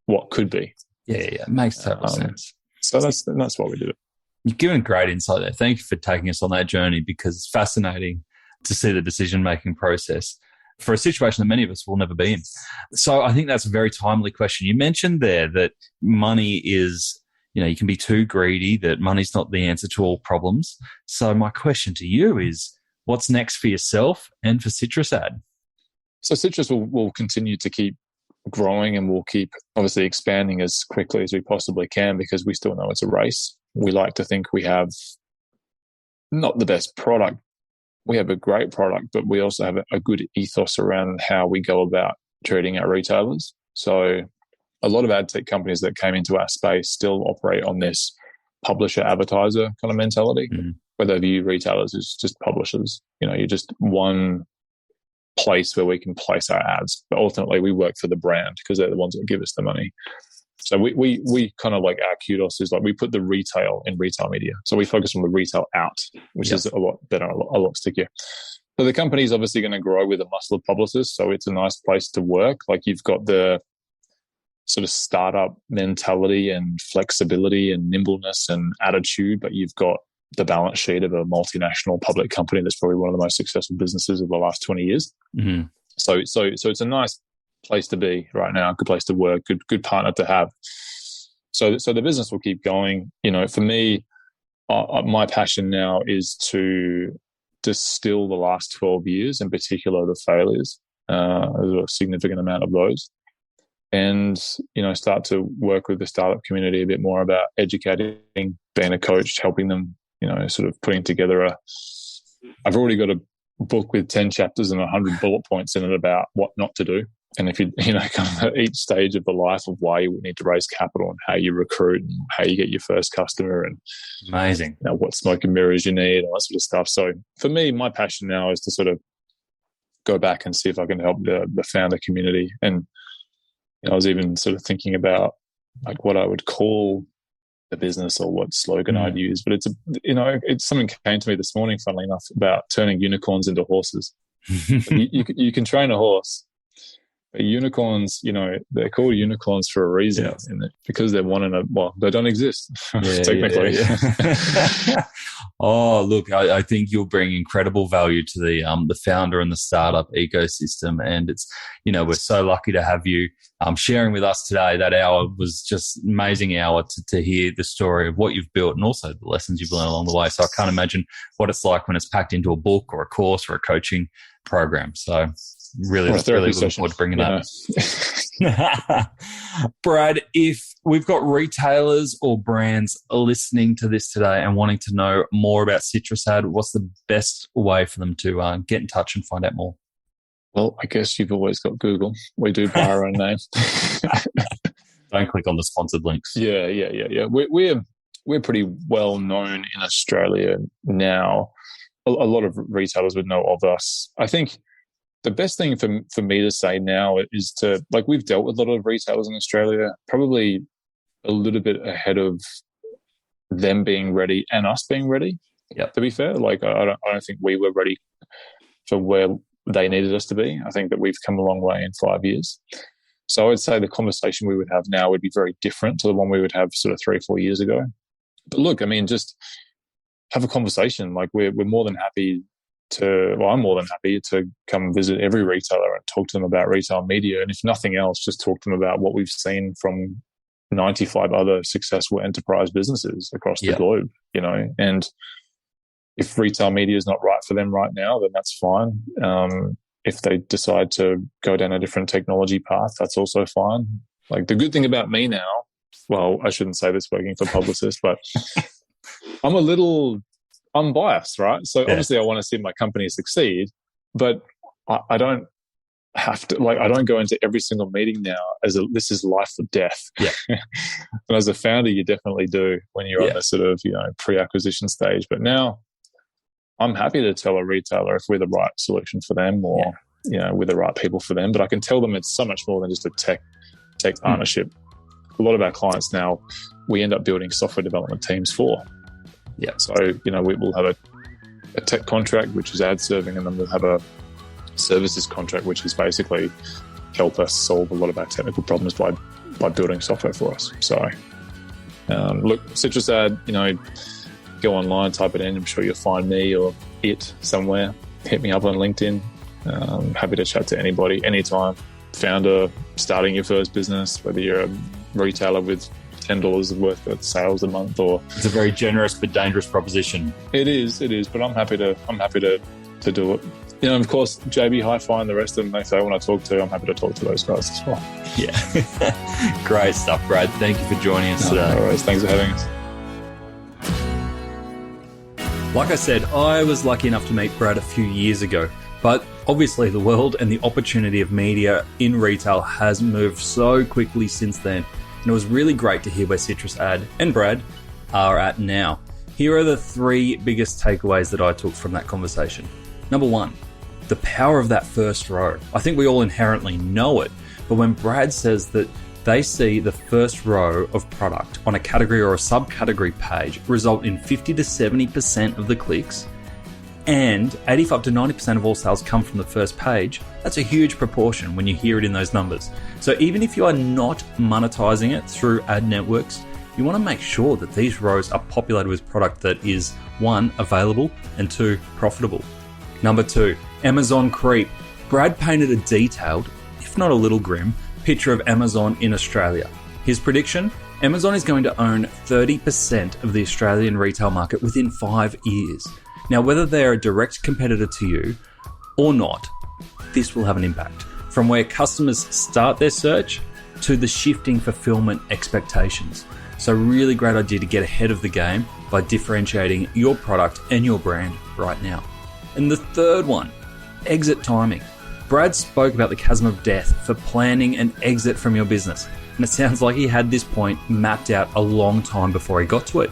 what could be. Yeah, it makes total sense. So that's why we did it. You've given great insight there. Thank you for taking us on that journey, because it's fascinating to see the decision-making process for a situation that many of us will never be in. So I think that's a very timely question. You mentioned there that money is, you can be too greedy, that money's not the answer to all problems. So my question to you is, what's next for yourself and for CitrusAd? So Citrus will continue to keep growing, and we'll keep obviously expanding as quickly as we possibly can, because we still know it's a race. We like to think we have not the best product. We have a great product, but we also have a good ethos around how we go about treating our retailers. So a lot of ad tech companies that came into our space still operate on this publisher advertiser kind of mentality, where they view retailers as just publishers. You're just one place where we can place our ads, but ultimately we work for the brand because they're the ones that give us the money. So we kind of, like, our kudos is like we put the retail in retail media. So we focus on the retail out, which is a lot better, a lot stickier. So the company's obviously going to grow with a muscle of publicists. So it's a nice place to work. Like, you've got the sort of startup mentality and flexibility and nimbleness and attitude, but you've got the balance sheet of a multinational public company that's probably one of the most successful businesses of the last 20 years. So it's a nice place to be right now, good place to work, good partner to have. So the business will keep going. For me, my passion now is to distill the last 12 years, in particular the failures. There's a significant amount of those. And, start to work with the startup community a bit more about educating, being a coach, helping them, sort of putting together I've already got a book with 10 chapters and 100 bullet points in it about what not to do. And if you, kind of at each stage of the life of why you need to raise capital and how you recruit and how you get your first customer and amazing, what smoke and mirrors you need, all that sort of stuff. So for me, my passion now is to sort of go back and see if I can help the founder community. And I was even sort of thinking about like what I would call the business or what slogan I'd use, but it's something came to me this morning, funnily enough, about turning unicorns into horses. you can train a horse, but unicorns, they're called unicorns for a reason, because they're they don't exist technically. Oh, look, I think you'll bring incredible value to the founder and the startup ecosystem. And it's, we're so lucky to have you sharing with us today. That hour was just an amazing hour to hear the story of what you've built and also the lessons you've learned along the way. So I can't imagine what it's like when it's packed into a book or a course or a coaching program. So really looking forward to bringing that. Brad, if we've got retailers or brands listening to this today and wanting to know more about CitrusAd, what's the best way for them to get in touch and find out more? Well, I guess you've always got Google. We do buy our own name. Don't click on the sponsored links. Yeah. We're pretty well known in Australia now. A lot of retailers would know of us. I think the best thing for me to say now is to, like, we've dealt with a lot of retailers in Australia, probably a little bit ahead of them being ready and us being ready. Yeah. To be fair, like I don't think we were ready for where they needed us to be. I think that we've come a long way in 5 years. So I would say the conversation we would have now would be very different to the one we would have sort of 3 or 4 years ago. But look, I mean, just have a conversation. Like we're more than happy I'm more than happy to come visit every retailer and talk to them about retail media. And if nothing else, just talk to them about what we've seen from 95 other successful enterprise businesses across the globe, and if retail media is not right for them right now, then that's fine. If they decide to go down a different technology path, that's also fine. Like the good thing about me now, well, I shouldn't say this working for Publicis, but I'm biased, right? So obviously I want to see my company succeed, but I don't have to, I don't go into every single meeting now this is life or death. Yeah. And as a founder, you definitely do when you're on the sort of, pre-acquisition stage. But now I'm happy to tell a retailer if we're the right solution for them or, we're the right people for them. But I can tell them it's so much more than just a tech partnership. A lot of our clients now, we end up building software development teams for. Yeah. So, we'll have a tech contract, which is ad serving, and then we'll have a services contract, which is basically help us solve a lot of our technical problems by building software for us. So, look, CitrusAd, go online, type it in. I'm sure you'll find me or it somewhere. Hit me up on LinkedIn. Happy to chat to anybody, anytime. Founder, starting your first business, whether you're a retailer with $10 worth of sales a month, or it's a very generous but dangerous proposition. It is. But I'm happy to do it. Of course, JB Hi-Fi and the rest of them, if they want to talk to, I'm happy to talk to those guys as well. Yeah. Great stuff, Brad. Thank you for joining us today. All right. Thanks for having us. Like I said, I was lucky enough to meet Brad a few years ago, but obviously the world and the opportunity of media in retail has moved so quickly since then. And it was really great to hear where CitrusAd and Brad are at now. Here are the 3 biggest takeaways that I took from that conversation. Number 1, the power of that first row. I think we all inherently know it, but when Brad says that they see the first row of product on a category or a subcategory page result in 50 to 70% of the clicks, and 85 to 90% of all sales come from the first page, that's a huge proportion when you hear it in those numbers. So even if you are not monetizing it through ad networks, you want to make sure that these rows are populated with product that is 1, available, and 2, profitable. Number 2, Amazon creep. Brad painted a detailed, if not a little grim, picture of Amazon in Australia. His prediction? Amazon is going to own 30% of the Australian retail market within 5 years. Now, whether they're a direct competitor to you or not, this will have an impact. From where customers start their search to the shifting fulfillment expectations. So really great idea to get ahead of the game by differentiating your product and your brand right now. And the third one, exit timing. Brad spoke about the chasm of death for planning an exit from your business. And it sounds like he had this point mapped out a long time before he got to it.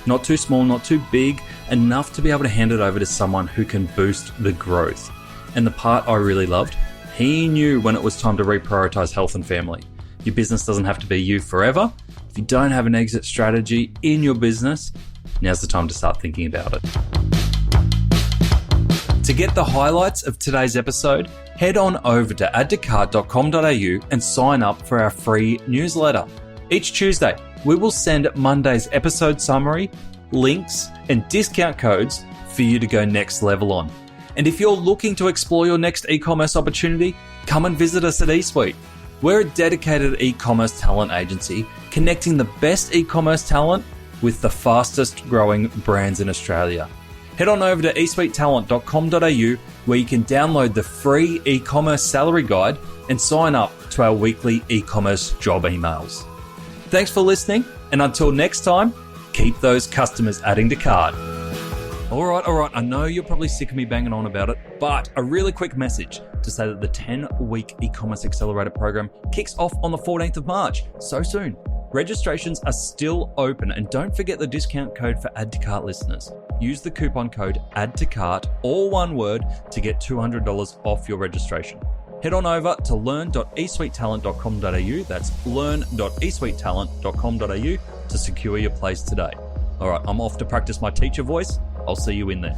Not too small, not too big, enough to be able to hand it over to someone who can boost the growth. And the part I really loved, he knew when it was time to reprioritize health and family. Your business doesn't have to be you forever. If you don't have an exit strategy in your business, now's the time to start thinking about it. To get the highlights of today's episode, head on over to addtocart.com.au and sign up for our free newsletter. Each Tuesday, we will send Monday's episode summary, links, and discount codes for you to go next level on. And if you're looking to explore your next e-commerce opportunity, come and visit us at eSuite. We're a dedicated e-commerce talent agency connecting the best e-commerce talent with the fastest growing brands in Australia. Head on over to eSuitetalent.com.au where you can download the free e-commerce salary guide and sign up to our weekly e-commerce job emails. Thanks for listening, and until next time, keep those customers adding to cart. All right. I know you're probably sick of me banging on about it, but a really quick message to say that the 10-week e-commerce accelerator program kicks off on the 14th of March, so soon. Registrations are still open, and don't forget the discount code for Add to Cart listeners. Use the coupon code Add to Cart, all one word, to get $200 off your registration. Head on over to learn.esuitetalent.com.au, that's learn.esuitetalent.com.au to secure your place today. All right, I'm off to practice my teacher voice. I'll see you in there.